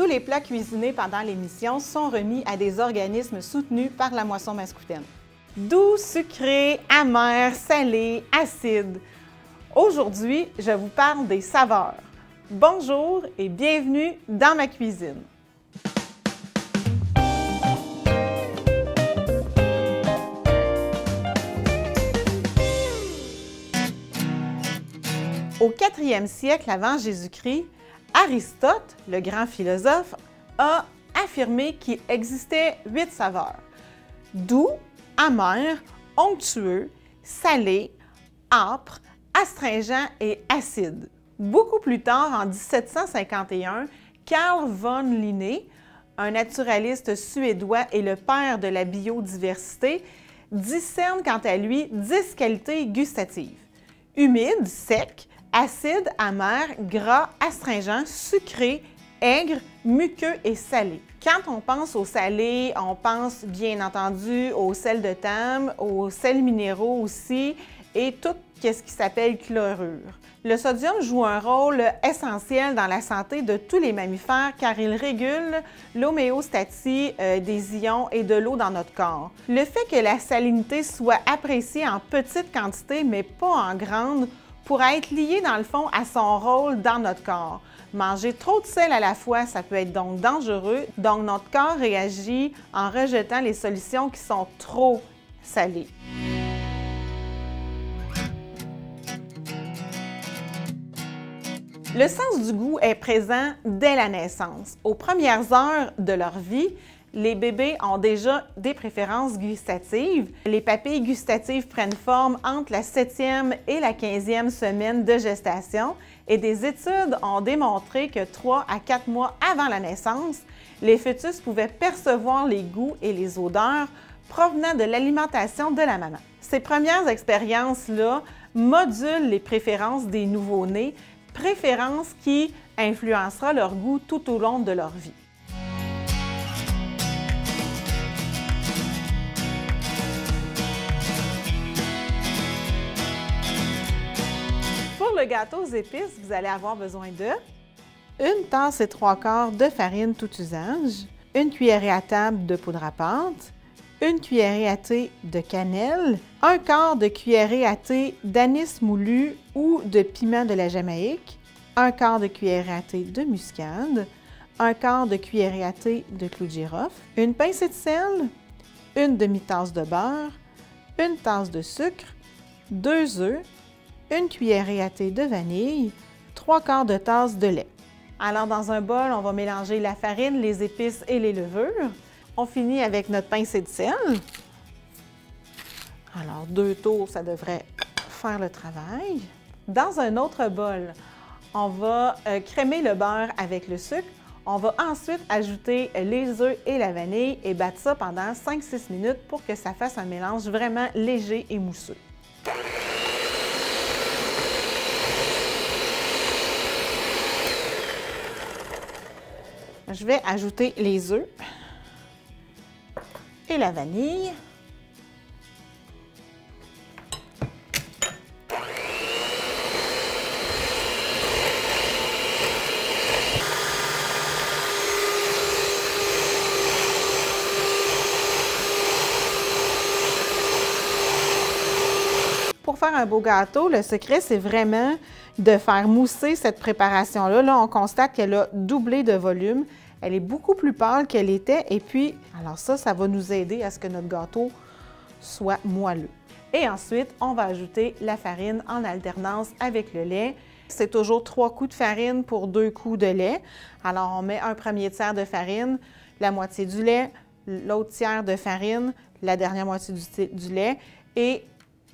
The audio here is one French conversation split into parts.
Tous les plats cuisinés pendant l'émission sont remis à des organismes soutenus par la Moisson Mascoutaine. Doux, sucré, amer, salé, acide. Aujourd'hui, je vous parle des saveurs. Bonjour et bienvenue dans ma cuisine. Au 4e siècle avant Jésus-Christ, Aristote, le grand philosophe, a affirmé qu'il existait 8 saveurs: doux, amer, onctueux, salé, âpre, astringent et acide. Beaucoup plus tard, en 1751, Carl von Linné, un naturaliste suédois et le père de la biodiversité, discerne quant à lui 10 qualités gustatives: humide, sec, acide, amer, gras, astringent, sucré, aigre, muqueux et salé. Quand on pense au salé, on pense bien entendu au sel de table, aux sels minéraux aussi et tout ce qui s'appelle chlorure. Le sodium joue un rôle essentiel dans la santé de tous les mammifères car il régule l'homéostatie des ions et de l'eau dans notre corps. Le fait que la salinité soit appréciée en petite quantité mais pas en grande pourrait être lié dans le fond à son rôle dans notre corps. Manger trop de sel à la fois, ça peut être donc dangereux, donc notre corps réagit en rejetant les solutions qui sont trop salées. Le sens du goût est présent dès la naissance. Aux premières heures de leur vie, les bébés ont déjà des préférences gustatives. Les papilles gustatives prennent forme entre la 7e et la 15e semaine de gestation et des études ont démontré que 3 à 4 mois avant la naissance, les fœtus pouvaient percevoir les goûts et les odeurs provenant de l'alimentation de la maman. Ces premières expériences-là modulent les préférences des nouveau-nés, préférences qui influencera leur goût tout au long de leur vie. Pour le gâteau aux épices, vous allez avoir besoin de 1 tasse et 3/4 de farine tout usage, 1 cuillerée à table de poudre à pâte, 1 cuillerée à thé de cannelle, 1/4 de cuillerée à thé d'anis moulu ou de piment de la Jamaïque, 1/4 de cuillerée à thé de muscade, 1/4 de cuillerée à thé de clou de girofle, une pincée de sel, 1 demi-tasse de beurre, 1 tasse de sucre, 2 œufs, 1 cuillerée à thé de vanille, 3/4 de tasse de lait. Alors, dans un bol, on va mélanger la farine, les épices et les levures. On finit avec notre pincée de sel. Alors, 2 tours, ça devrait faire le travail. Dans un autre bol, on va crémer le beurre avec le sucre. On va ensuite ajouter les œufs et la vanille et battre ça pendant 5-6 minutes pour que ça fasse un mélange vraiment léger et mousseux. Je vais ajouter les œufs et la vanille. Pour faire un beau gâteau, le secret, c'est vraiment de faire mousser cette préparation-là. Là, on constate qu'elle a doublé de volume. Elle est beaucoup plus pâle qu'elle était. Et puis, alors ça va nous aider à ce que notre gâteau soit moelleux. Et ensuite, on va ajouter la farine en alternance avec le lait. C'est toujours 3 coups de farine pour 2 coups de lait. Alors, on met un premier tiers de farine, la moitié du lait, l'autre tiers de farine, la dernière moitié du lait et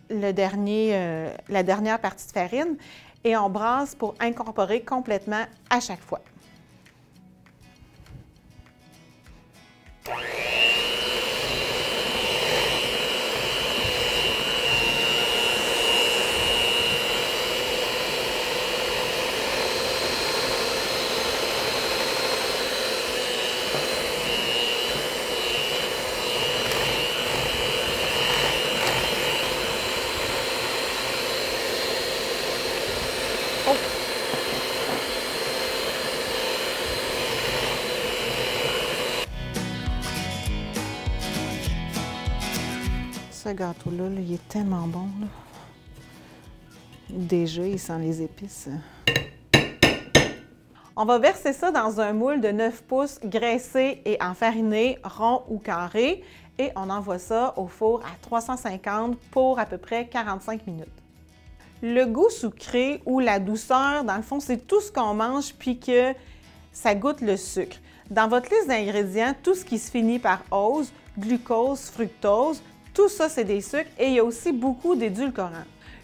la dernière partie de farine. Et on brasse pour incorporer complètement à chaque fois. Ce gâteau-là, là, il est tellement bon, là. Déjà, il sent les épices. On va verser ça dans un moule de 9 pouces graissé et enfariné, rond ou carré, et on envoie ça au four à 350 pour à peu près 45 minutes. Le goût sucré ou la douceur, dans le fond, c'est tout ce qu'on mange puis que ça goûte le sucre. Dans votre liste d'ingrédients, tout ce qui se finit par ose, glucose, fructose, tout ça, c'est des sucres et il y a aussi beaucoup d'édulcorants.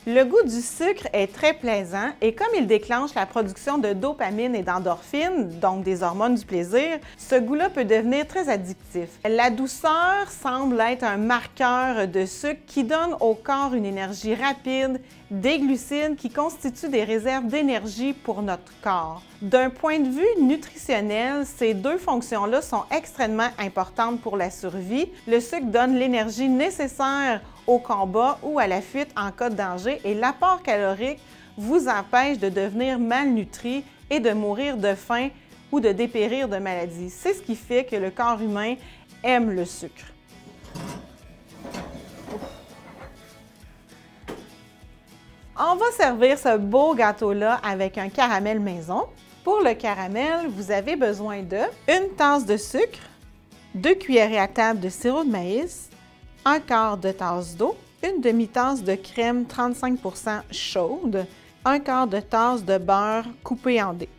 Le goût du sucre est très plaisant et comme il déclenche la production de dopamine et d'endorphine, donc des hormones du plaisir, ce goût-là peut devenir très addictif. La douceur semble être un marqueur de sucre qui donne au corps une énergie rapide, des glucides qui constituent des réserves d'énergie pour notre corps. D'un point de vue nutritionnel, ces deux fonctions-là sont extrêmement importantes pour la survie. Le sucre donne l'énergie nécessaire au combat ou à la fuite en cas de danger et l'apport calorique vous empêche de devenir malnutri et de mourir de faim ou de dépérir de maladie. C'est ce qui fait que le corps humain aime le sucre. On va servir ce beau gâteau-là avec un caramel maison. Pour le caramel, vous avez besoin de une tasse de sucre, 2 cuillerées à table de sirop de maïs, un quart de tasse d'eau, une demi-tasse de crème 35% chaude, un quart de tasse de beurre coupé en dés.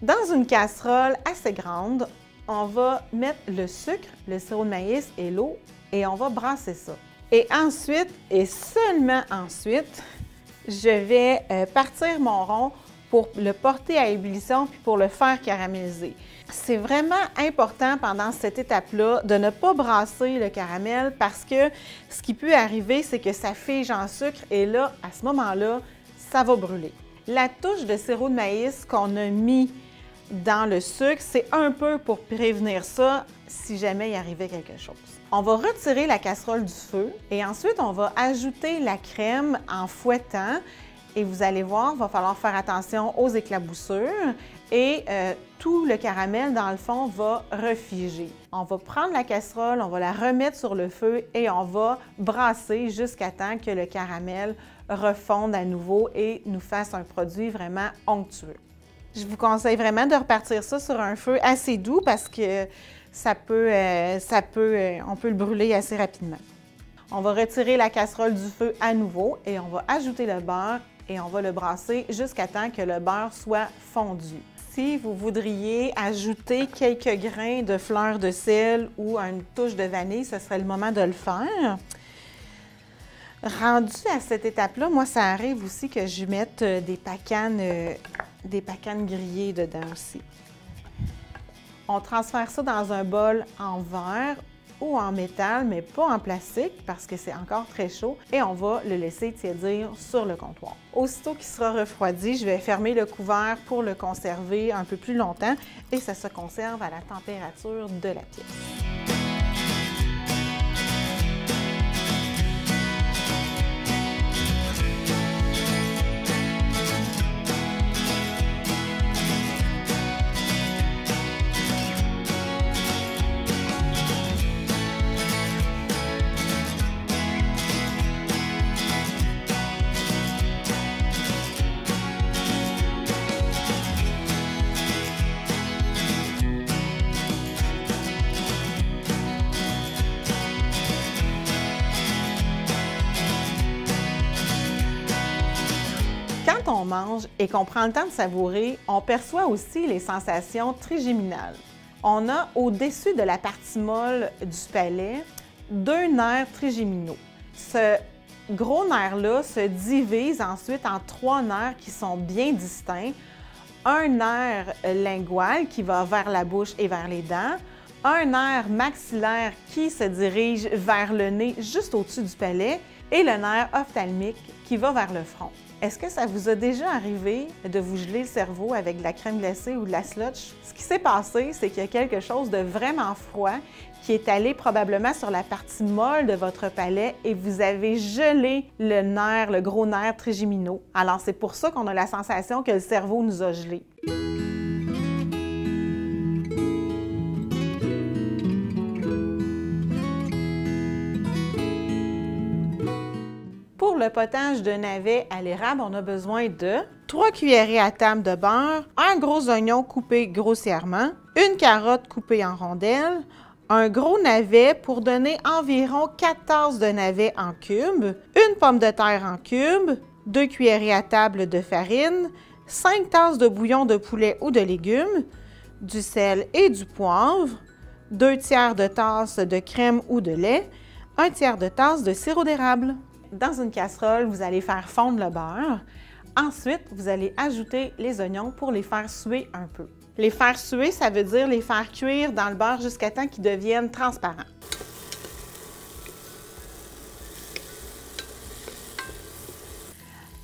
Dans une casserole assez grande, on va mettre le sucre, le sirop de maïs et l'eau et on va brasser ça. Et ensuite, et seulement ensuite, je vais partir mon rond pour le porter à ébullition puis pour le faire caraméliser. C'est vraiment important pendant cette étape-là de ne pas brasser le caramel parce que ce qui peut arriver, c'est que ça fige en sucre et là, à ce moment-là, ça va brûler. La touche de sirop de maïs qu'on a mis dans le sucre, c'est un peu pour prévenir ça si jamais il arrivait quelque chose. On va retirer la casserole du feu et ensuite on va ajouter la crème en fouettant et vous allez voir, il va falloir faire attention aux éclaboussures et tout le caramel dans le fond va refiger. On va prendre la casserole, on va la remettre sur le feu et on va brasser jusqu'à temps que le caramel refonde à nouveau et nous fasse un produit vraiment onctueux. Je vous conseille vraiment de repartir ça sur un feu assez doux parce que on peut le brûler assez rapidement. On va retirer la casserole du feu à nouveau et on va ajouter le beurre et on va le brasser jusqu'à temps que le beurre soit fondu. Si vous voudriez ajouter quelques grains de fleur de sel ou une touche de vanille, ce serait le moment de le faire. Rendu à cette étape-là, moi, ça arrive aussi que je mette des pacanes grillées dedans aussi. On transfère ça dans un bol en verre ou en métal, mais pas en plastique parce que c'est encore très chaud et on va le laisser tiédir sur le comptoir. Aussitôt qu'il sera refroidi, je vais fermer le couvert pour le conserver un peu plus longtemps et ça se conserve à la température de la pièce. Quand on mange et qu'on prend le temps de savourer, on perçoit aussi les sensations trigéminales. On a au-dessus de la partie molle du palais 2 nerfs trigéminaux. Ce gros nerf-là se divise ensuite en 3 nerfs qui sont bien distincts. Un nerf lingual qui va vers la bouche et vers les dents, un nerf maxillaire qui se dirige vers le nez juste au-dessus du palais et le nerf ophtalmique qui va vers le front. Est-ce que ça vous a déjà arrivé de vous geler le cerveau avec de la crème glacée ou de la slotch? Ce qui s'est passé, c'est qu'il y a quelque chose de vraiment froid qui est allé probablement sur la partie molle de votre palais et vous avez gelé le nerf, le gros nerf trigéminaux. Alors, c'est pour ça qu'on a la sensation que le cerveau nous a gelés. le potage de navets à l'érable, on a besoin de 3 cuillerées à table de beurre, un gros oignon coupé grossièrement, une carotte coupée en rondelles, un gros navet pour donner environ 4 tasses de navets en cubes, une pomme de terre en cubes, 2 cuillerées à table de farine, 5 tasses de bouillon de poulet ou de légumes, du sel et du poivre, 2 tiers de tasse de crème ou de lait, 1 tiers de tasse de sirop d'érable. Dans une casserole, vous allez faire fondre le beurre. Ensuite, vous allez ajouter les oignons pour les faire suer un peu. Les faire suer, ça veut dire les faire cuire dans le beurre jusqu'à temps qu'ils deviennent transparents.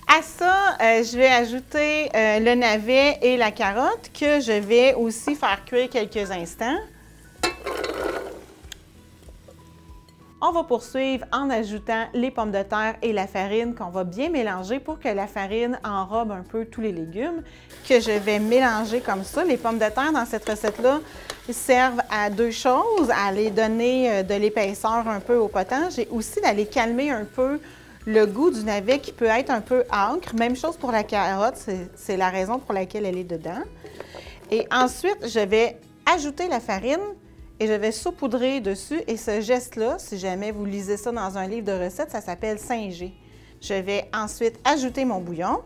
À ça, je vais ajouter le navet et la carotte que je vais aussi faire cuire quelques instants. On va poursuivre en ajoutant les pommes de terre et la farine qu'on va bien mélanger pour que la farine enrobe un peu tous les légumes que je vais mélanger comme ça. Les pommes de terre dans cette recette-là servent à 2 choses, à aller donner de l'épaisseur un peu au potage et aussi d'aller calmer un peu le goût du navet qui peut être un peu âcre. Même chose pour la carotte, c'est la raison pour laquelle elle est dedans. Et ensuite, je vais ajouter la farine et je vais saupoudrer dessus. Et ce geste-là, si jamais vous lisez ça dans un livre de recettes, ça s'appelle singer. Je vais ensuite ajouter mon bouillon.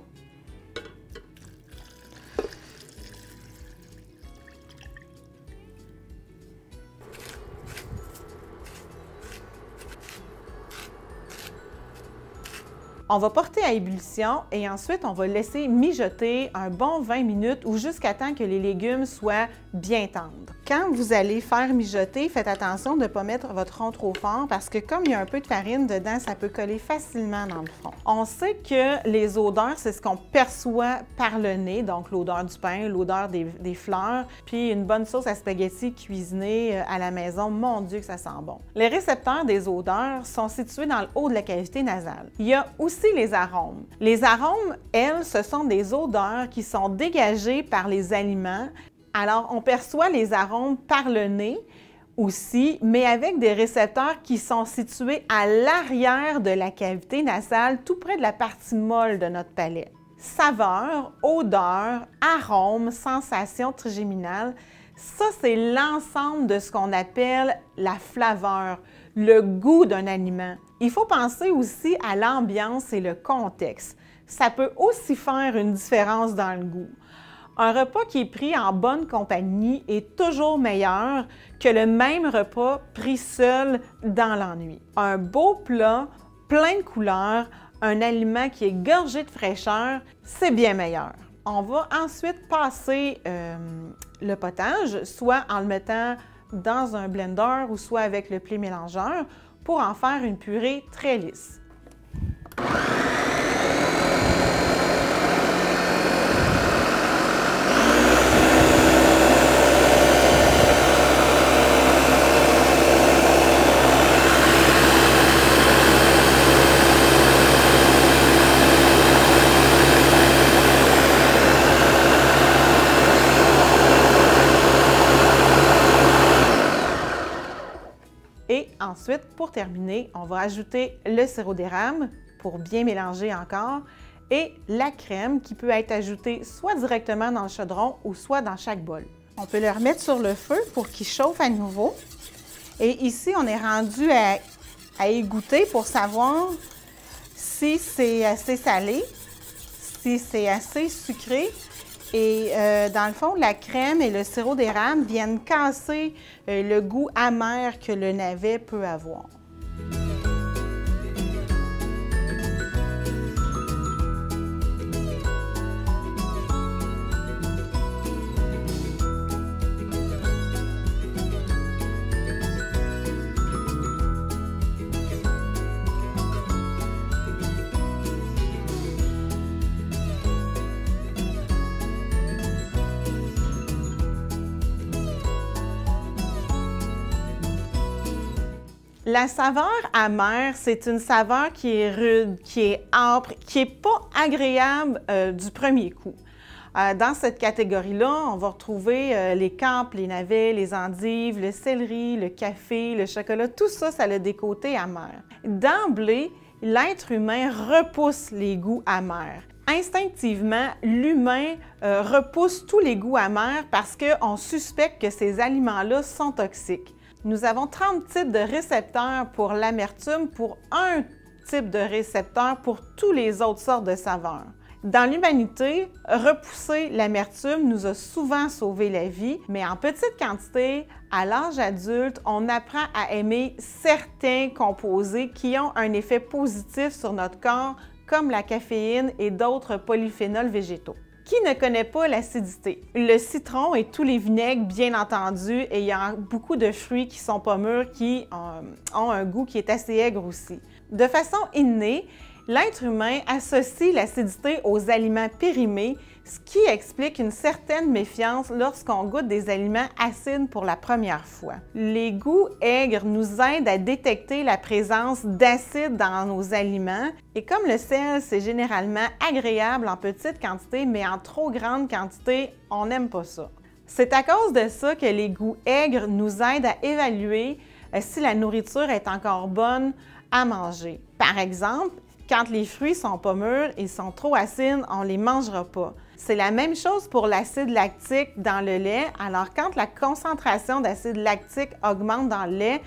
On va porter à ébullition et ensuite on va laisser mijoter un bon 20 minutes ou jusqu'à temps que les légumes soient bien tendres. Quand vous allez faire mijoter, faites attention de ne pas mettre votre rond trop fort parce que comme il y a un peu de farine dedans, ça peut coller facilement dans le fond. On sait que les odeurs, c'est ce qu'on perçoit par le nez, donc l'odeur du pain, l'odeur des fleurs, puis une bonne sauce à spaghetti cuisinée à la maison, mon Dieu que ça sent bon. Les récepteurs des odeurs sont situés dans le haut de la cavité nasale. Il y a aussi les arômes. Les arômes, elles, ce sont des odeurs qui sont dégagées par les aliments. Alors, on perçoit les arômes par le nez aussi, mais avec des récepteurs qui sont situés à l'arrière de la cavité nasale, tout près de la partie molle de notre palais. Saveurs, odeurs, arômes, sensations trigéminales, ça, c'est l'ensemble de ce qu'on appelle la flaveur, le goût d'un aliment. Il faut penser aussi à l'ambiance et le contexte. Ça peut aussi faire une différence dans le goût. Un repas qui est pris en bonne compagnie est toujours meilleur que le même repas pris seul dans l'ennui. Un beau plat, plein de couleurs, un aliment qui est gorgé de fraîcheur, c'est bien meilleur. On va ensuite passer le potage, soit en le mettant dans un blender ou soit avec le pli mélangeur pour en faire une purée très lisse. Et ensuite, pour terminer, on va ajouter le sirop d'érable pour bien mélanger encore et la crème qui peut être ajoutée soit directement dans le chaudron ou soit dans chaque bol. On peut le remettre sur le feu pour qu'il chauffe à nouveau. Et ici, on est rendu à égoutter pour savoir si c'est assez salé, si c'est assez sucré. Et dans le fond, la crème et le sirop d'érable viennent casser le goût amer que le navet peut avoir. La saveur amère, c'est une saveur qui est rude, qui est âpre, qui n'est pas agréable du premier coup. Dans cette catégorie-là, on va retrouver les campes, les navets, les endives, le céleri, le café, le chocolat, tout ça, ça a des côtés amers. D'emblée, l'être humain repousse les goûts amers. Instinctivement, l'humain repousse tous les goûts amers parce qu'on suspecte que ces aliments-là sont toxiques. Nous avons 30 types de récepteurs pour l'amertume, pour un type de récepteur pour toutes les autres sortes de saveurs. Dans l'humanité, repousser l'amertume nous a souvent sauvé la vie, mais en petite quantité, à l'âge adulte, on apprend à aimer certains composés qui ont un effet positif sur notre corps, comme la caféine et d'autres polyphénols végétaux. Qui ne connaît pas l'acidité? Le citron et tous les vinaigres, bien entendu, et il y a beaucoup de fruits qui sont pas mûrs qui ont un goût qui est assez aigre aussi. De façon innée, l'être humain associe l'acidité aux aliments périmés, ce qui explique une certaine méfiance lorsqu'on goûte des aliments acides pour la première fois. Les goûts aigres nous aident à détecter la présence d'acide dans nos aliments et comme le sel, c'est généralement agréable en petite quantité, mais en trop grande quantité, on n'aime pas ça. C'est à cause de ça que les goûts aigres nous aident à évaluer si la nourriture est encore bonne à manger. Par exemple, quand les fruits sont pas mûrs et sont trop acides, on ne les mangera pas. C'est la même chose pour l'acide lactique dans le lait. Alors, quand la concentration d'acide lactique augmente dans le lait,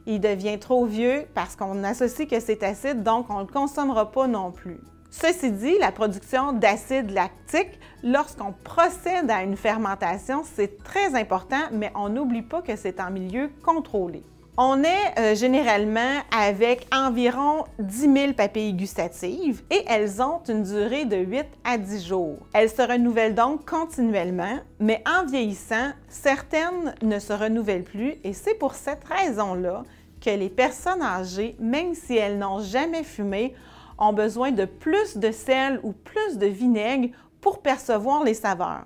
il devient trop vieux parce qu'on associe que c'est acide, donc on ne le consommera pas non plus. Ceci dit, la production d'acide lactique, lorsqu'on procède à une fermentation, c'est très important, mais on n'oublie pas que c'est en milieu contrôlé. On est généralement avec environ 10 000 papilles gustatives et elles ont une durée de 8 à 10 jours. Elles se renouvellent donc continuellement, mais en vieillissant, certaines ne se renouvellent plus et c'est pour cette raison-là que les personnes âgées, même si elles n'ont jamais fumé, ont besoin de plus de sel ou plus de vinaigre pour percevoir les saveurs.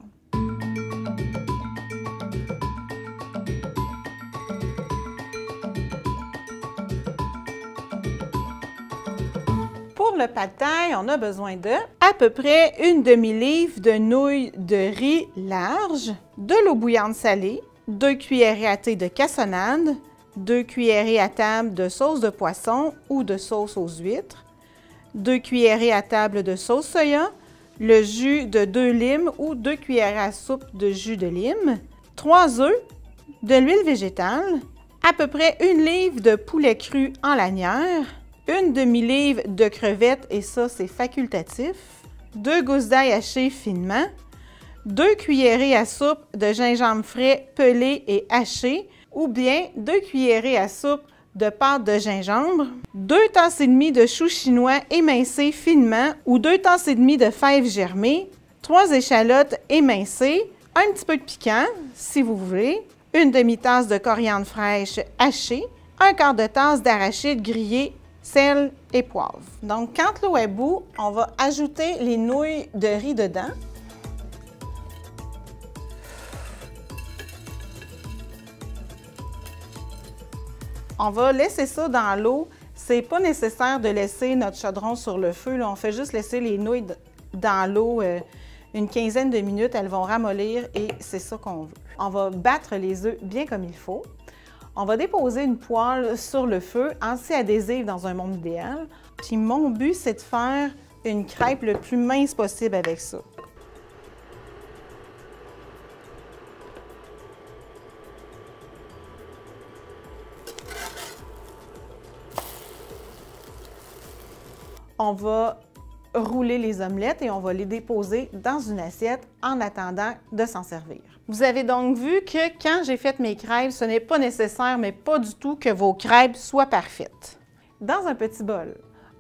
Pour le pad thai, on a besoin de à peu près une demi-livre de nouilles de riz larges, de l'eau bouillante salée, 2 cuillerées à thé de cassonade, 2 cuillerées à table de sauce de poisson ou de sauce aux huîtres, 2 cuillerées à table de sauce soya, le jus de 2 limes ou 2 cuillerées à soupe de jus de lime, 3 œufs, de l'huile végétale, à peu près 1 livre de poulet cru en lanière, une demi-livre de crevettes, et ça, c'est facultatif, 2 gousses d'ail hachées finement, 2 cuillerées à soupe de gingembre frais pelé et haché, ou bien 2 cuillerées à soupe de pâte de gingembre, 2 tasses et demie de choux chinois émincés finement ou 2 tasses et demie de fèves germées, 3 échalotes émincées, un petit peu de piquant, si vous voulez, une demi-tasse de coriandre fraîche hachée, un quart de tasse d'arachide grillé, sel et poivre. Donc, quand l'eau est bout, on va ajouter les nouilles de riz dedans. On va laisser ça dans l'eau. C'est pas nécessaire de laisser notre chaudron sur le feu. Là, on fait juste laisser les nouilles dans l'eau une quinzaine de minutes. Elles vont ramollir et c'est ça qu'on veut. On va battre les œufs bien comme il faut. On va déposer une poêle sur le feu, anti-adhésive dans un monde idéal. Puis mon but, c'est de faire une crêpe le plus mince possible avec ça. On va rouler les omelettes et on va les déposer dans une assiette en attendant de s'en servir. Vous avez donc vu que quand j'ai fait mes crêpes, ce n'est pas nécessaire, mais pas du tout, que vos crêpes soient parfaites. Dans un petit bol,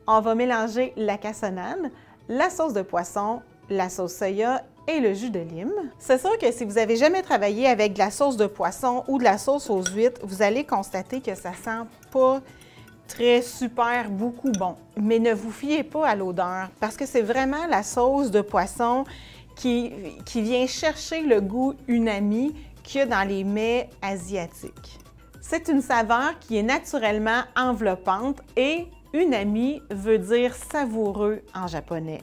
on va mélanger la cassonade, la sauce de poisson, la sauce soya et le jus de lime. C'est sûr que si vous n'avez jamais travaillé avec de la sauce de poisson ou de la sauce aux huîtres, vous allez constater que ça sent pas très super beaucoup bon. Mais ne vous fiez pas à l'odeur parce que c'est vraiment la sauce de poisson qui vient chercher le goût umami qu'il y a dans les mets asiatiques. C'est une saveur qui est naturellement enveloppante et umami veut dire savoureux en japonais.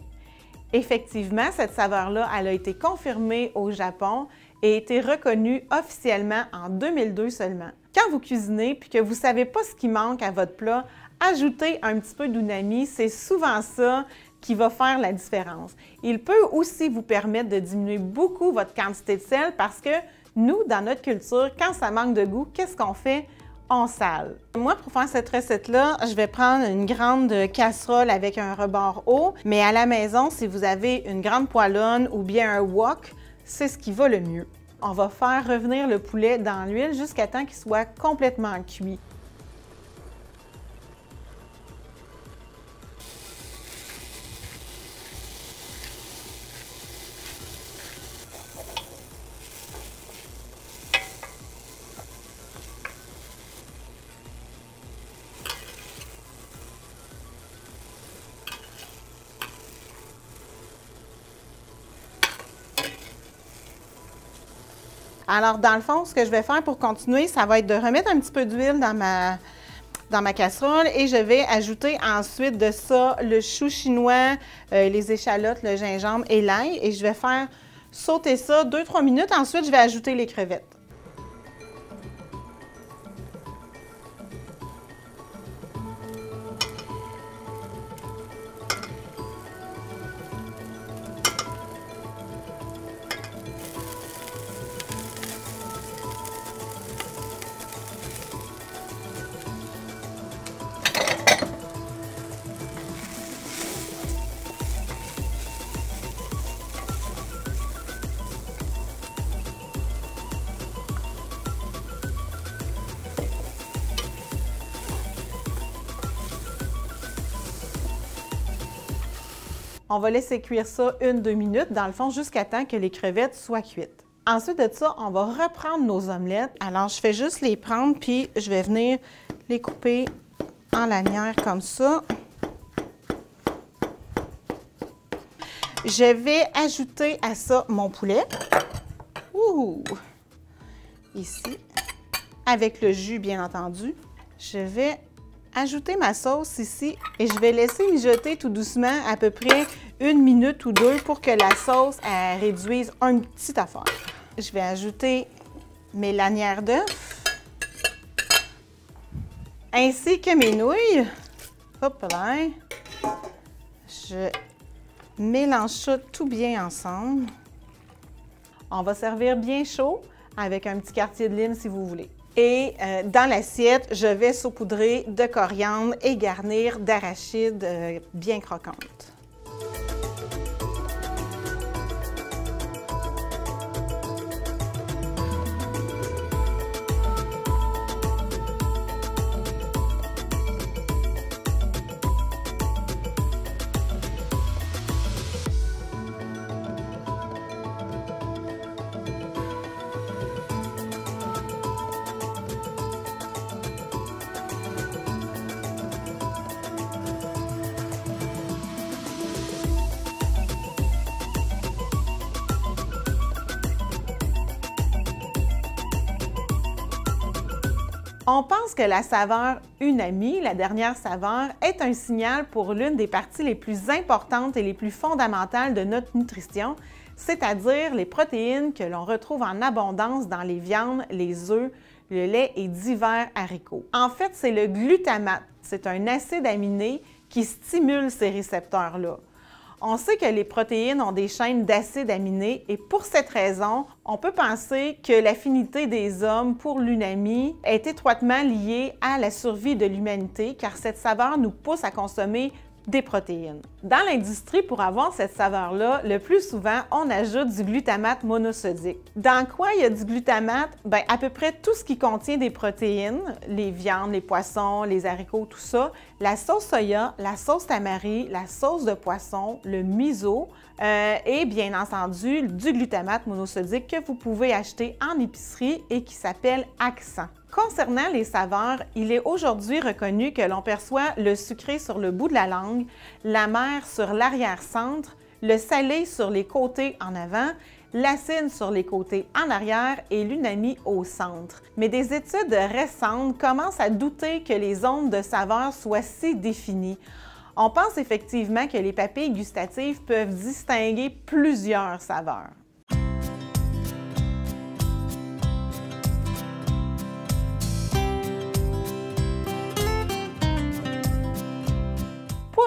Effectivement, cette saveur-là, elle a été confirmée au Japon et a été reconnue officiellement en 2002 seulement. Quand vous cuisinez puis que vous ne savez pas ce qui manque à votre plat, ajouter un petit peu d'unami, c'est souvent ça qui va faire la différence. Il peut aussi vous permettre de diminuer beaucoup votre quantité de sel parce que nous, dans notre culture, quand ça manque de goût, qu'est-ce qu'on fait? On sale. Moi, pour faire cette recette-là, je vais prendre une grande casserole avec un rebord haut, mais à la maison, si vous avez une grande poêlonne ou bien un wok, c'est ce qui va le mieux. On va faire revenir le poulet dans l'huile jusqu'à temps qu'il soit complètement cuit. Alors, dans le fond, ce que je vais faire pour continuer, ça va être de remettre un petit peu d'huile dans ma casserole et je vais ajouter ensuite de ça le chou chinois, les échalotes, le gingembre et l'ail et je vais faire sauter ça 2-3 minutes. Ensuite, je vais ajouter les crevettes. On va laisser cuire ça 1-2 minutes, dans le fond, jusqu'à temps que les crevettes soient cuites. Ensuite de ça, on va reprendre nos omelettes. Alors, je fais juste les prendre, puis je vais venir les couper en lanières comme ça. Je vais ajouter à ça mon poulet. Ouh! Ici, avec le jus, bien entendu. Je vais ajouter ma sauce ici et je vais laisser mijoter tout doucement à peu près 1 minute ou 2 pour que la sauce réduise un petit affaire. Je vais ajouter mes lanières d'œufs ainsi que mes nouilles. Hop là. Je mélange ça tout bien ensemble. On va servir bien chaud avec un petit quartier de lime si vous voulez. Et dans l'assiette, je vais saupoudrer de coriandre et garnir d'arachides bien croquantes. On pense que la saveur unami, la dernière saveur, est un signal pour l'une des parties les plus importantes et les plus fondamentales de notre nutrition, c'est-à-dire les protéines que l'on retrouve en abondance dans les viandes, les œufs, le lait et divers haricots. En fait, c'est le glutamate. C'est un acide aminé qui stimule ces récepteurs-là. On sait que les protéines ont des chaînes d'acides aminés et pour cette raison, on peut penser que l'affinité des hommes pour l'unami est étroitement liée à la survie de l'humanité car cette saveur nous pousse à consommer des protéines. Dans l'industrie, pour avoir cette saveur-là, le plus souvent, on ajoute du glutamate monosodique. Dans quoi il y a du glutamate? Bien, à peu près tout ce qui contient des protéines, les viandes, les poissons, les haricots, tout ça, la sauce soya, la sauce tamari, la sauce de poisson, le miso et bien entendu du glutamate monosodique que vous pouvez acheter en épicerie et qui s'appelle Accent. Concernant les saveurs, il est aujourd'hui reconnu que l'on perçoit le sucré sur le bout de la langue, l'amer sur l'arrière-centre, le salé sur les côtés en avant, l'acide sur les côtés en arrière et l'unami au centre. Mais des études récentes commencent à douter que les zones de saveur soient si définies. On pense effectivement que les papilles gustatives peuvent distinguer plusieurs saveurs.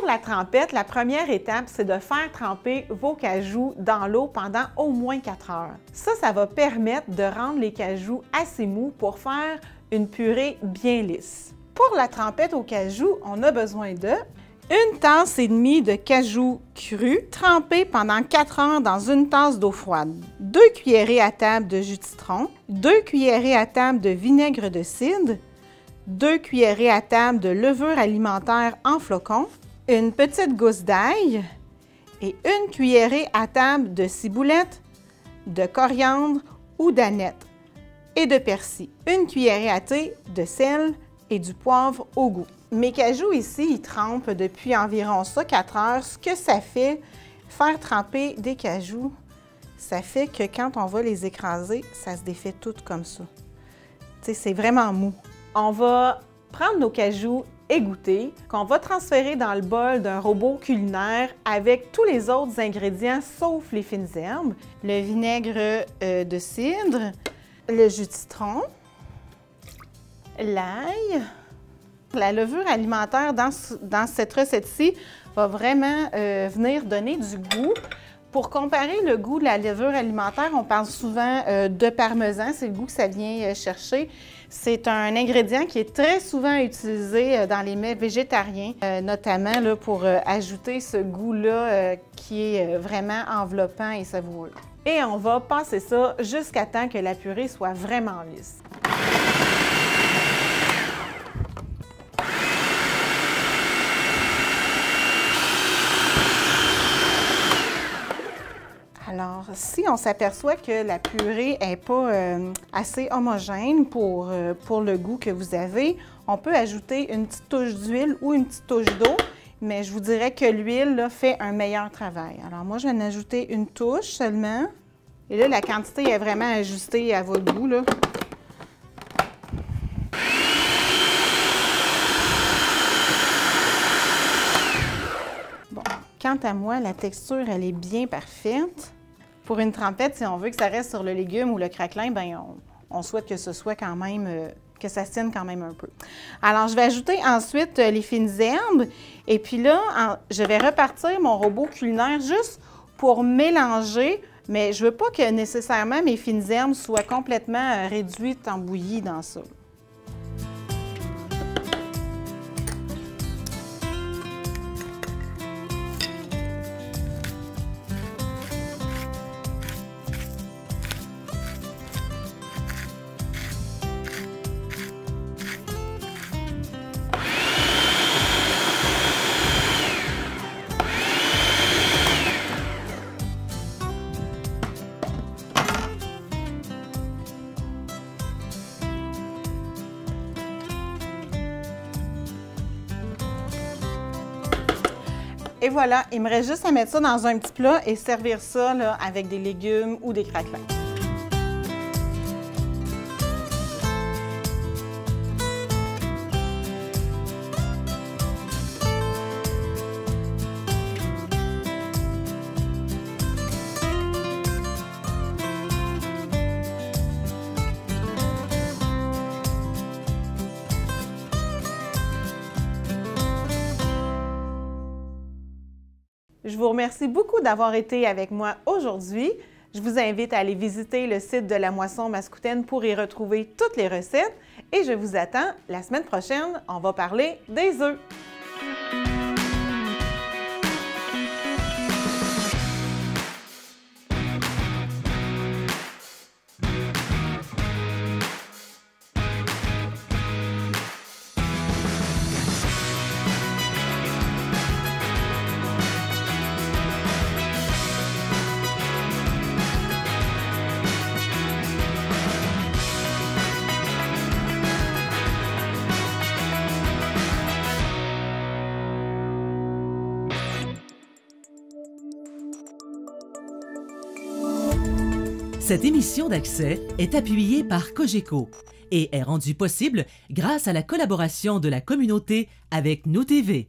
la trempette, la première étape, c'est de faire tremper vos cajous dans l'eau pendant au moins 4 heures. Ça va permettre de rendre les cajous assez mous pour faire une purée bien lisse. Pour la trempette au cajou, on a besoin de 1 tasse et demie de cajou crus trempés pendant 4 heures dans une tasse d'eau froide, 2 cuillerées à table de jus de citron, 2 cuillerées à table de vinaigre de cidre, 2 cuillerées à table de levure alimentaire en flocons, une petite gousse d'ail et 1 cuillerée à table de ciboulette, de coriandre ou d'aneth et de persil, 1 cuillerée à thé de sel et du poivre au goût. Mes cajous ici, ils trempent depuis environ 4 heures. Ce que ça fait, faire tremper des cajous, ça fait que quand on va les écraser, ça se défait tout comme ça. Tu sais, c'est vraiment mou. On va prendre nos cajous égouttés, qu'on va transférer dans le bol d'un robot culinaire avec tous les autres ingrédients sauf les fines herbes, le vinaigre de cidre, le jus de citron, l'ail. La levure alimentaire dans cette recette-ci va vraiment venir donner du goût. Pour comparer le goût de la levure alimentaire, on parle souvent de parmesan, c'est le goût que ça vient chercher. C'est un ingrédient qui est très souvent utilisé dans les mets végétariens, notamment là, pour ajouter ce goût-là qui est vraiment enveloppant et savoureux. Et on va passer ça jusqu'à temps que la purée soit vraiment lisse. Alors, si on s'aperçoit que la purée n'est pas assez homogène pour le goût que vous avez, on peut ajouter une petite touche d'huile ou une petite touche d'eau, mais je vous dirais que l'huile fait un meilleur travail. Alors moi, je vais en ajouter une touche seulement. Et là, la quantité est vraiment ajustée à votre goût, là. Bon, quant à moi, la texture, elle est bien parfaite. Pour une trempette, si on veut que ça reste sur le légume ou le craquelin, bien, on souhaite que ce soit quand même, que ça se tienne quand même un peu. Alors, je vais ajouter ensuite les fines herbes. Et puis là, je vais repartir mon robot culinaire juste pour mélanger, mais je ne veux pas que nécessairement mes fines herbes soient complètement réduites en bouillie dans ça. Et voilà, il me reste juste à mettre ça dans un petit plat et servir ça là, avec des légumes ou des craquelins. Je vous remercie beaucoup d'avoir été avec moi aujourd'hui. Je vous invite à aller visiter le site de la Moisson Mascoutaine pour y retrouver toutes les recettes et je vous attends la semaine prochaine. On va parler des œufs. Cette émission d'Accès est appuyée par Cogeco et est rendue possible grâce à la collaboration de la communauté avec Nous TV.